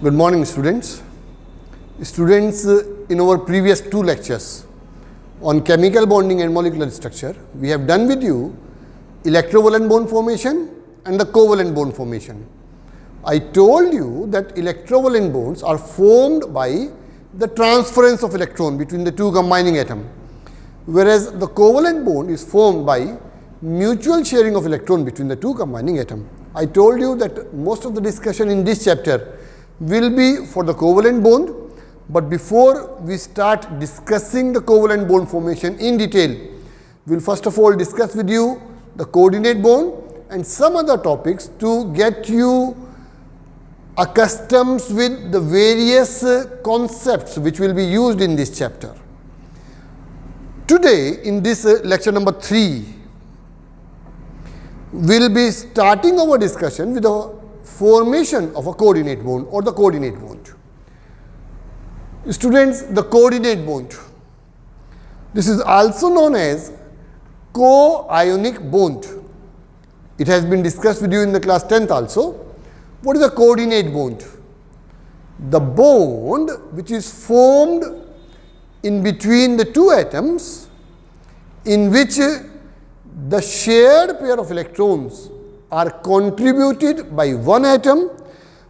Good morning, students. Students, in our previous two lectures on chemical bonding and molecular structure, we have done with you electrovalent bond formation and the covalent bond formation. I told you that electrovalent bonds are formed by the transference of electron between the two combining atoms, whereas the covalent bond is formed by mutual sharing of electron between the two combining atoms. I told you that most of the discussion in this chapter will be for the covalent bond, but before we start discussing the covalent bond formation in detail, we will first of all discuss with you the coordinate bond and some other topics to get you accustomed with the various concepts which will be used in this chapter. Today, in this lecture number 3, we will be starting our discussion with the formation of a coordinate bond or the coordinate bond. Students, the coordinate bond, this is also known as co-ionic bond. It has been discussed with you in the class 10th also. What is a coordinate bond? The bond which is formed in between the two atoms in which the shared pair of electrons are contributed by one atom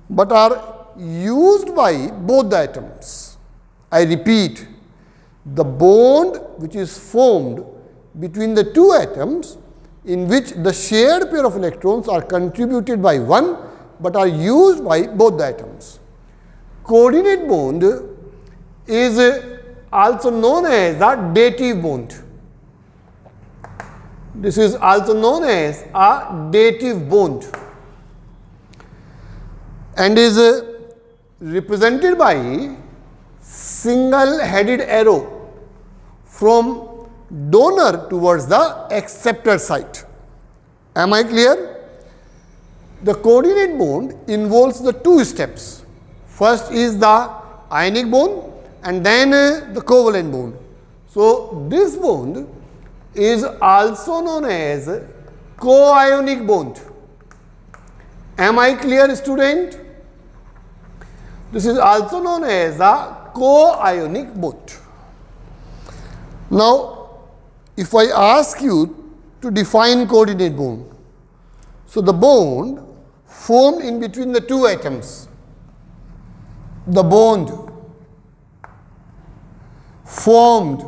but are used by both the atoms. I repeat, the bond which is formed between the two atoms in which the shared pair of electrons are contributed by one but are used by both the atoms. Coordinate bond is also known as the dative bond. This is also known as a dative bond and is represented by single-headed arrow from donor towards the acceptor site. Am I clear? The coordinate bond involves the two steps. First is the ionic bond and then the covalent bond. So, this bond is also known as co-ionic bond. Am I clear, student? This is also known as a co-ionic bond. Now, if I ask you to define coordinate bond, so the bond formed in between the two atoms, the bond formed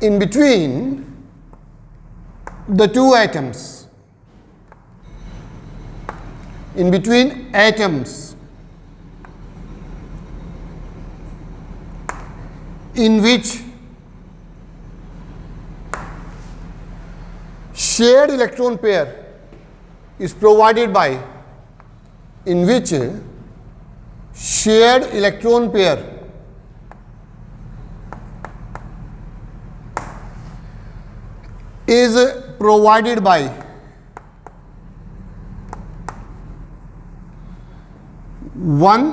in between the two atoms, in between atoms in which shared electron pair is provided by, in which shared electron pair is provided by one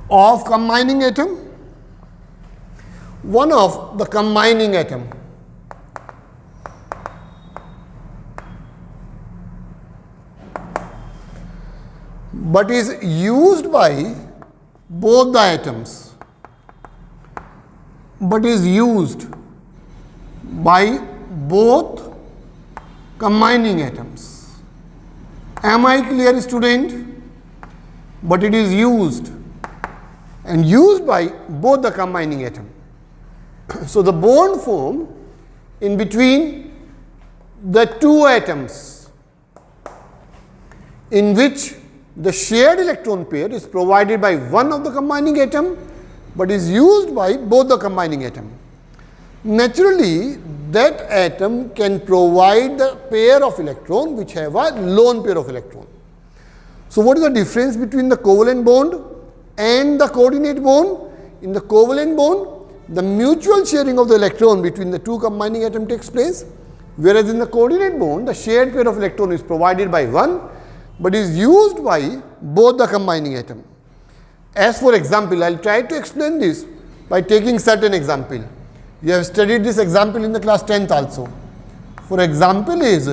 of combining atom, one of the combining atom. But is used by both the atoms, but is used by both combining atoms. Am I clear, student? But it is used and used by both the combining atom. So, the bond formed in between the two atoms in which the shared electron pair is provided by one of the combining atom but is used by both the combining atom. Naturally, that atom can provide the pair of electron which have a lone pair of electron. So, what is the difference between the covalent bond and the coordinate bond? In the covalent bond, the mutual sharing of the electron between the two combining atom takes place, whereas in the coordinate bond, the shared pair of electron is provided by one but is used by both the combining atom. As for example, I will try to explain this by taking certain example. You have studied this example in the class 10th also. For example is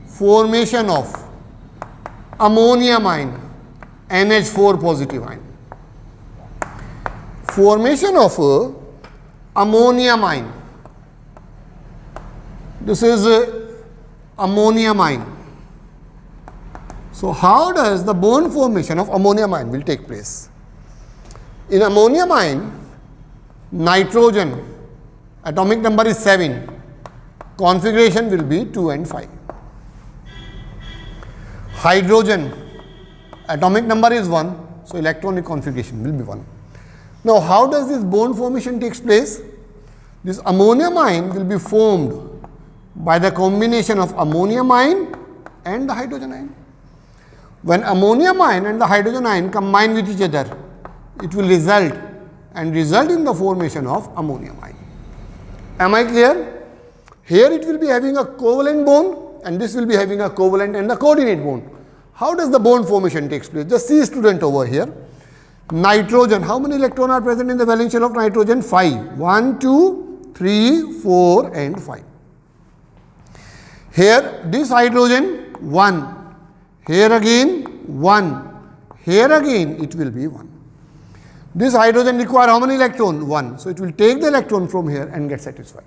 formation of ammonium ion, NH4 positive ion. Formation of ammonium ion. This is ammonium ion. So how does the bond formation of ammonium ion will take place? In ammonium ion, nitrogen atomic number is 7, configuration will be 2 and 5. Hydrogen atomic number is 1, so electronic configuration will be 1. Now how does this bond formation takes place? This ammonium ion will be formed by the combination of ammonium ion and the hydrogen ion. When ammonium ion and the hydrogen ion combine with each other, it will result in the formation of ammonium ion. Am I clear? Here it will be having a covalent bond and this will be having a covalent and a coordinate bond. How does the bond formation takes place? Just see student over here. Nitrogen, how many electrons are present in the valence shell of nitrogen? 5. 1, 2, 3, 4 and 5. Here this hydrogen 1, here again 1, here again it will be 1. This hydrogen require how many electrons? 1. So it will take the electron from here and get satisfied.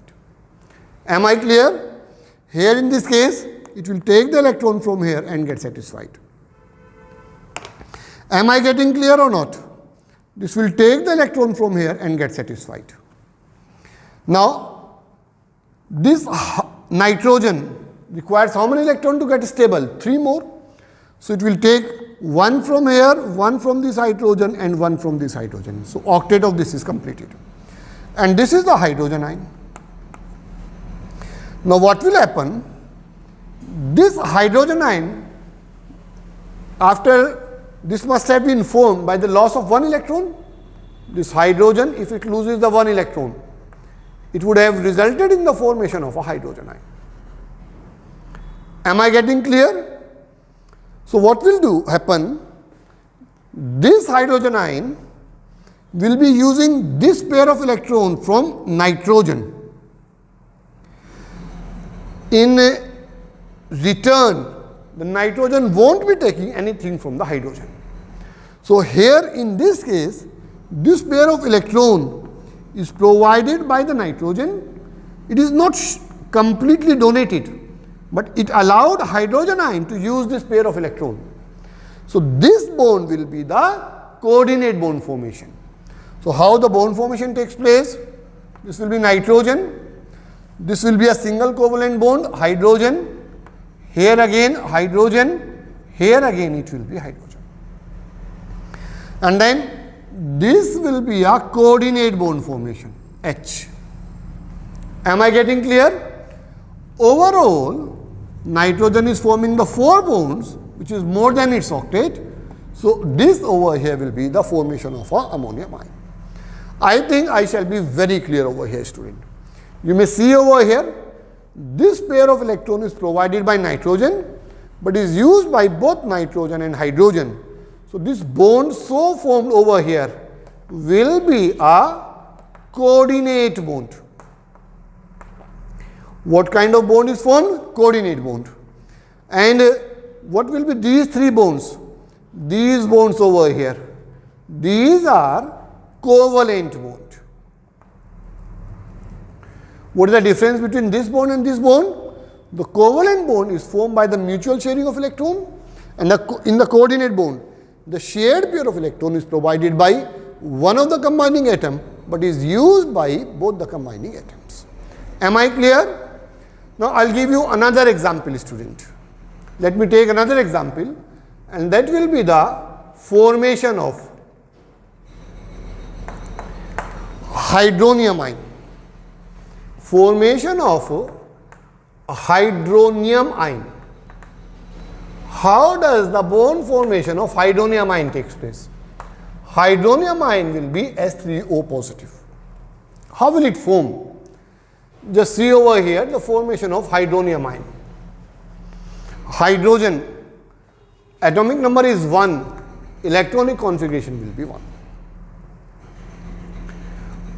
Am I clear? Here in this case, it will take the electron from here and get satisfied. Am I getting clear or not? This will take the electron from here and get satisfied. Now, this nitrogen requires how many electrons to get stable? 3 more. So it will take 1 from here, 1 from this hydrogen and 1 from this hydrogen. So octet of this is completed. And this is the hydrogen ion. Now what will happen? This hydrogen ion, after this must have been formed by the loss of 1 electron. This hydrogen, if it loses the 1 electron, it would have resulted in the formation of a hydrogen ion. Am I getting clear? So what will happen? This hydrogen ion will be using this pair of electrons from nitrogen. In return, the nitrogen won't be taking anything from the hydrogen. So here in this case, this pair of electron is provided by the nitrogen. It is not completely donated, but it allowed hydrogen ion to use this pair of electron. So this bond will be the coordinate bond formation. So how the bond formation takes place? This will be nitrogen. This will be a single covalent bond, hydrogen. Here again hydrogen. Here again it will be hydrogen. And then this will be a coordinate bond formation, H. Am I getting clear? Overall, nitrogen is forming the 4 bonds, which is more than its octet. So this over here will be the formation of a ammonium ion. I think I shall be very clear over here, student. You may see over here, this pair of electron is provided by nitrogen, but is used by both nitrogen and hydrogen. So this bond so formed over here will be a coordinate bond. What kind of bond is formed? Coordinate bond. And what will be these 3 bonds? These bonds over here. These are covalent bond. What is the difference between this bond and this bond? The covalent bond is formed by the mutual sharing of electron, and in the coordinate bond, the shared pair of electron is provided by one of the combining atom, but is used by both the combining atoms. Am I clear? Now I'll give you another example, student. Let me take another example, and that will be the formation of hydronium ion. Formation of a hydronium ion. How does the bond formation of hydronium ion takes place? Hydronium ion will be S3O positive. How will it form? Just see over here the formation of hydronium ion. Hydrogen, atomic number is 1, electronic configuration will be 1.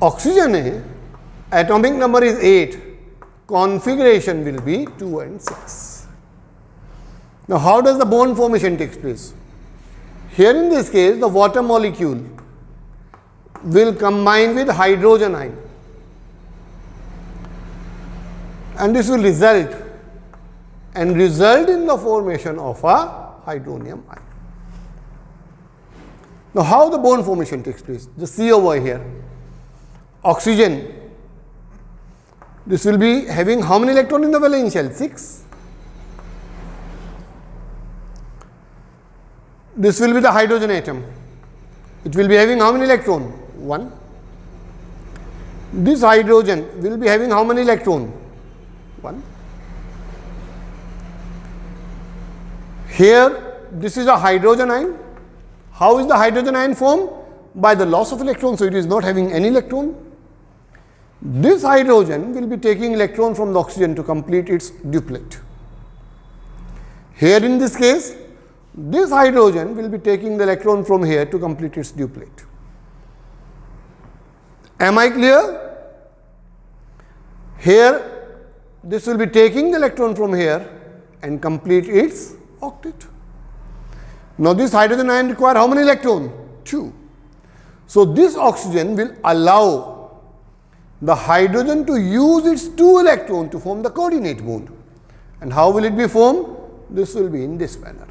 Oxygen, atomic number is 8, configuration will be 2 and 6. Now, how does the bond formation takes place? Here in this case, the water molecule will combine with hydrogen ion, and this will result in the formation of a hydronium ion. Now, how the bond formation takes place? Just see over here. Oxygen, this will be having how many electrons in the valence shell? 6. This will be the hydrogen atom. It will be having how many electrons? 1. This hydrogen will be having how many electrons? 1. Here, this is a hydrogen ion. How is the hydrogen ion formed? By the loss of electrons, so it is not having any electron. This hydrogen will be taking electron from the oxygen to complete its duplet. Here in this case, this hydrogen will be taking the electron from here to complete its duplet. Am I clear? Here, this will be taking the electron from here and complete its octet. Now, this hydrogen ion require how many electrons? 2. So, this oxygen will allow the hydrogen to use its 2 electrons to form the coordinate bond. And how will it be formed? This will be in this manner.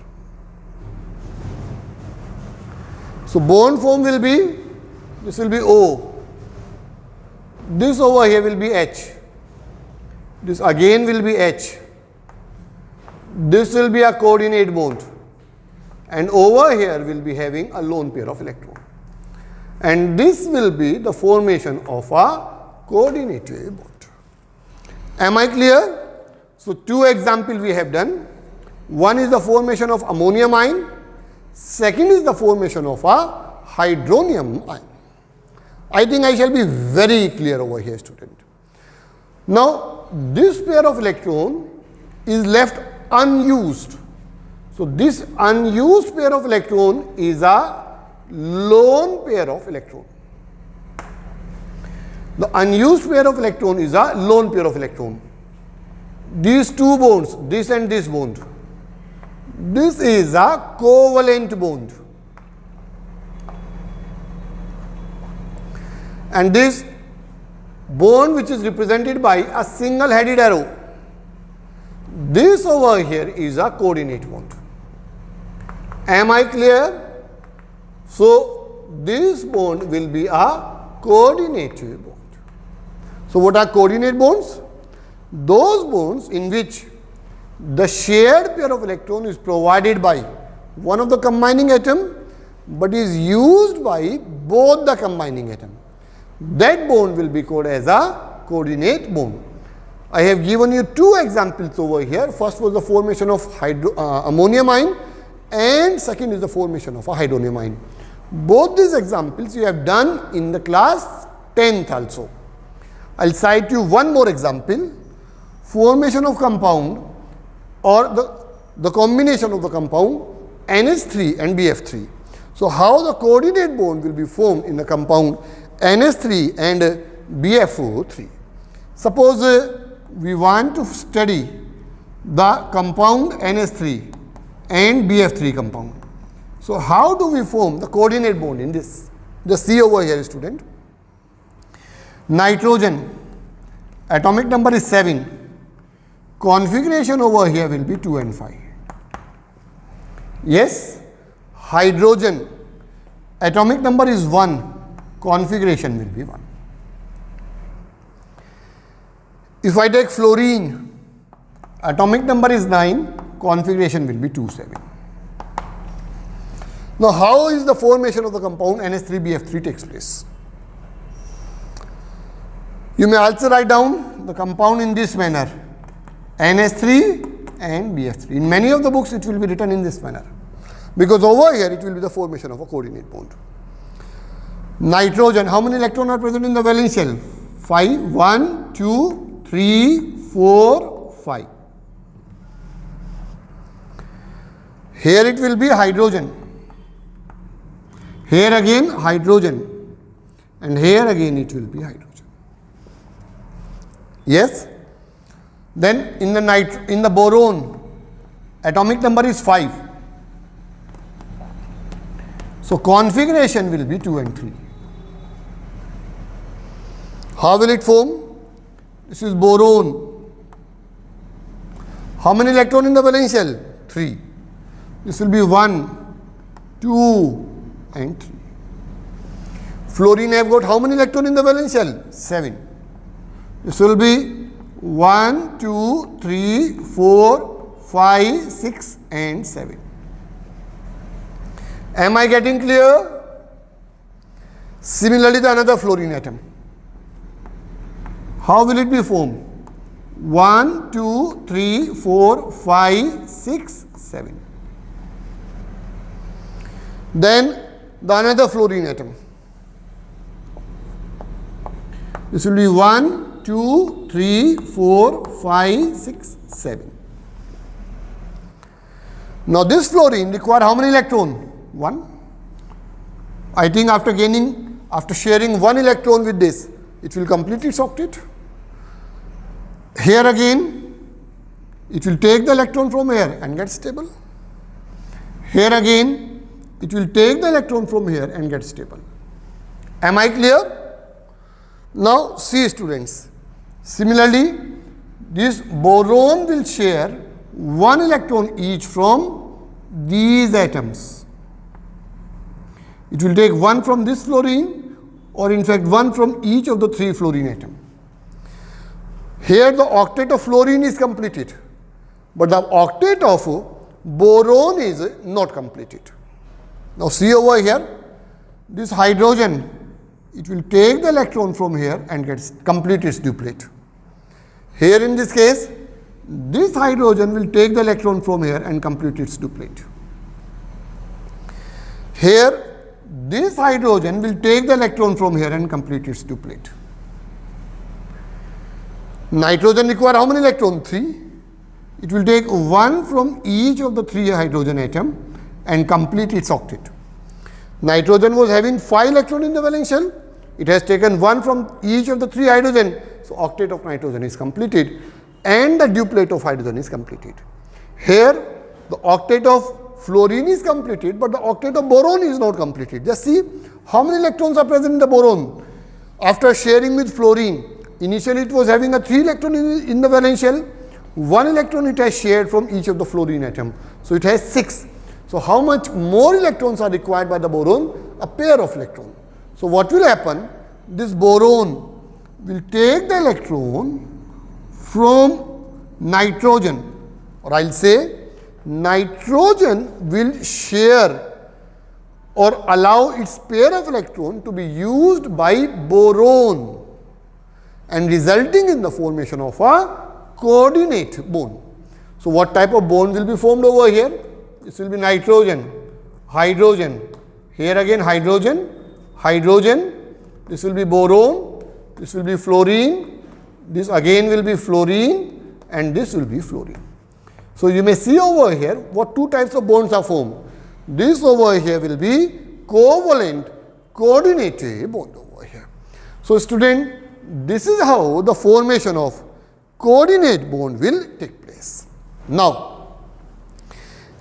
So, bond form will be, this will be O. This over here will be H. This again will be H. This will be a coordinate bond. And over here will be having a lone pair of electrons. And this will be the formation of a coordinated bond. Am I clear? So, 2 examples we have done. One is the formation of ammonium ion. Second is the formation of a hydronium ion. I think I shall be very clear over here, student. Now, this pair of electron is left unused. So, this unused pair of electron is a lone pair of electron. The unused pair of electron is a lone pair of electron. These 2 bonds, this and this bond, this is a covalent bond. And this bond, which is represented by a single headed arrow, this over here is a coordinate bond. Am I clear? So, this bond will be a coordinate bond. So, what are coordinate bonds? Those bonds in which the shared pair of electron is provided by one of the combining atom, but is used by both the combining atom. That bond will be called as a coordinate bond. I have given you 2 examples over here. First was the formation of ammonium ion, and second is the formation of a hydronium ion. Both these examples you have done in the class 10th also. I will cite you one more example. Formation of compound or the combination of the compound NH3 and BF3. So, how the coordinate bond will be formed in the compound NH3 and BFO3. Suppose we want to study the compound NH3 and BF3 compound. So, how do we form the coordinate bond in this? Just see over here, student. Nitrogen, atomic number is 7. Configuration over here will be 2 and 5. Yes, hydrogen, atomic number is 1, configuration will be 1. If I take fluorine, atomic number is 9, configuration will be 2, 7. Now, how is the formation of the compound NH3BF3 takes place? You may also write down the compound in this manner, NH3 and BF3. In many of the books, it will be written in this manner, because over here it will be the formation of a coordinate bond. Nitrogen, how many electrons are present in the valence shell? 5. 1, 2, 3, 4, 5. Here it will be hydrogen. Here again hydrogen. And here again it will be hydrogen. Yes? Then in the boron, atomic number is 5. So configuration will be 2 and 3. How will it form? This is boron. How many electrons in the valence shell? 3. This will be 1, 2 and 3. Fluorine have got how many electrons in the valence shell? 7. This will be 1, 2, 3, 4, 5, 6 and 7. Am I getting clear? Similarly, the another fluorine atom. How will it be formed? 1, 2, 3, 4, 5, 6, 7. Then the another fluorine atom. This will be 1, 2, 3, 4, 5, 6, 7. Now this fluorine require how many electron? 1. I think after sharing 1 electron with this, it will complete its octet. Here again, it will take the electron from here and get stable. Here again, it will take the electron from here and get stable. Am I clear? Now see students, similarly this boron will share 1 electron each from these atoms. It will take 1 from this fluorine, or in fact 1 from each of the 3 fluorine atoms. Here the octet of fluorine is completed, but the octet of boron is not completed. Now see over here, this hydrogen, it will take the electron from here and complete its duplet. Here in this case, this hydrogen will take the electron from here and complete its duplet. Here, this hydrogen will take the electron from here and complete its duplet. Nitrogen require how many electrons? 3. It will take 1 from each of the 3 hydrogen atom and complete its octet. Nitrogen was having 5 electrons in the valence shell. It has taken 1 from each of the 3 hydrogen. So octet of nitrogen is completed and the duplet of hydrogen is completed. Here the octet of fluorine is completed, but the octet of boron is not completed. Just see how many electrons are present in the boron. After sharing with fluorine, initially it was having a 3 electron in the valence shell. 1 electron it has shared from each of the fluorine atom. So it has 6. So how much more electrons are required by the boron? A pair of electrons. So what will happen? This boron will take the electron from nitrogen, or I'll say nitrogen will share or allow its pair of electron to be used by boron and resulting in the formation of a coordinate bond. So what type of bond will be formed over here? This will be nitrogen, hydrogen, here again hydrogen, hydrogen, this will be boron, this will be fluorine, this again will be fluorine and this will be fluorine. So you may see over here what 2 types of bonds are formed. This over here will be covalent coordinate bond over here. So student, this is how the formation of coordinate bond will take place. Now,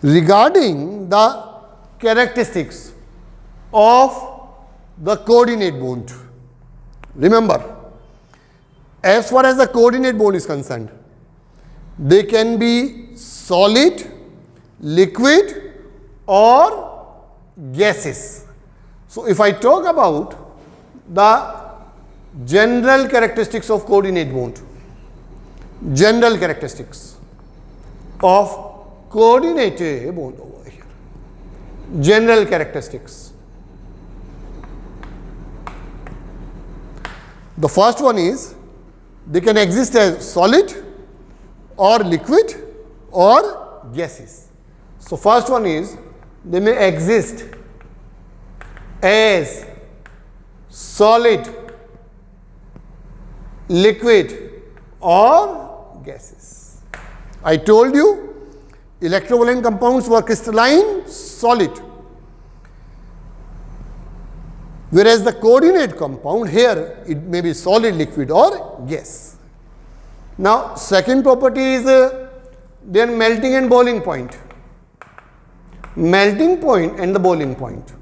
regarding the characteristics of the coordinate bond, remember, as far as the coordinate bond is concerned, they can be solid, liquid or gases. So if I talk about the general characteristics of coordinate bond, general characteristics of coordinate bond over here, general characteristics. The first one is they can exist as solid or liquid or gases. So first one is they may exist as solid, liquid or gases. I told you electrovalent compounds were crystalline, solid, whereas the coordinate compound here it may be solid, liquid or gas. Now second property is their melting and boiling point. Melting point and the boiling point.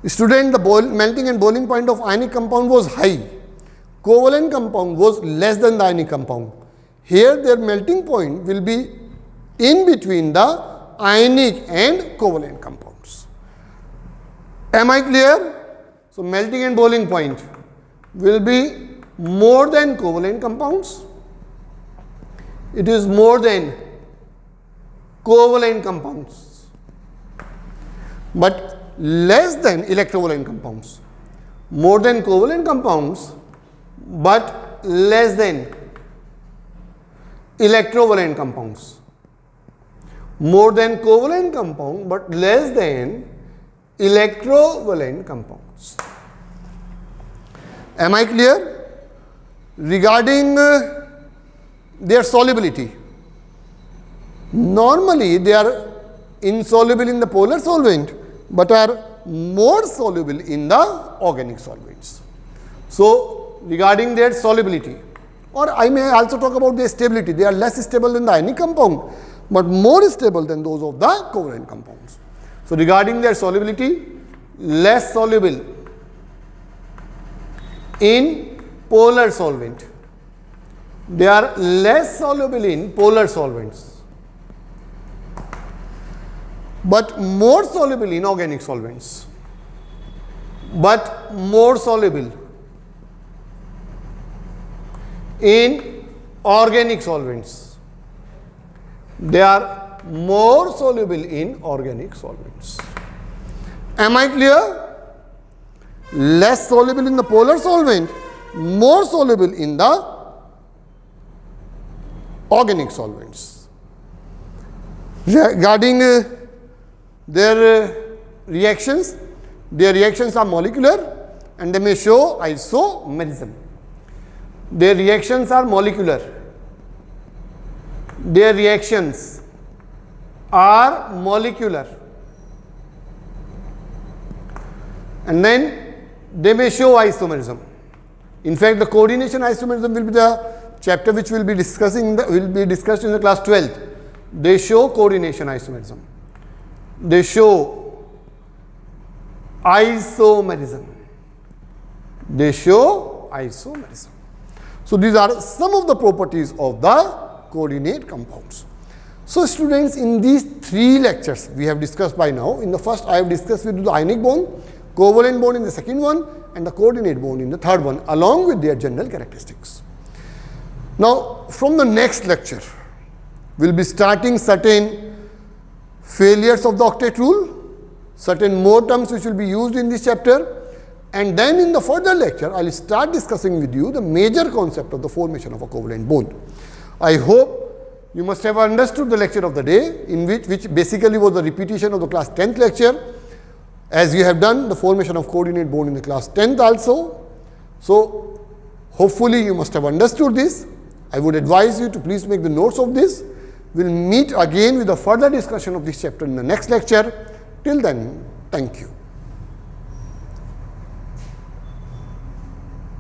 Student, the melting and boiling point of ionic compound was high. Covalent compound was less than the ionic compound. Here their melting point will be in between the ionic and covalent compounds. Am I clear? So melting and boiling point will be more than covalent compounds. It is more than covalent compounds, but less than electrovalent compounds. More than covalent compounds, but less than electrovalent compounds. More than covalent compound, but less than electrovalent compounds. Am I clear? Regarding their solubility, normally they are insoluble in the polar solvent, but are more soluble in the organic solvents. So, regarding their solubility, or I may also talk about their stability, they are less stable than the ionic compound, but more stable than those of the covalent compounds. So, regarding their solubility, less soluble in polar solvent. They are less soluble in polar solvents, but more soluble in organic solvents, but more soluble in organic solvents. They are more soluble in organic solvents. Am I clear? Less soluble in the polar solvent, more soluble in the organic solvents. Regarding their reactions are molecular and they may show isomerism. Their reactions are molecular. Their reactions are molecular. And then they may show isomerism. In fact, the coordination isomerism will be the chapter which will be discussed in the class 12th. They show coordination isomerism. They show isomerism. They show isomerism. So these are some of the properties of the coordinate compounds. So students, in these 3 lectures we have discussed by now. In the first I have discussed with you the ionic bond, covalent bond in the second one, and the coordinate bond in the third one, along with their general characteristics. Now from the next lecture we will be starting certain failures of the octet rule, certain more terms which will be used in this chapter, and then in the further lecture I will start discussing with you the major concept of the formation of a covalent bond. I hope you must have understood the lecture of the day, in which basically was the repetition of the class 10th lecture, as you have done the formation of coordinate bond in the class 10th also. So hopefully you must have understood this. I would advise you to please make the notes of this. We will meet again with a further discussion of this chapter in the next lecture. Till then, thank you.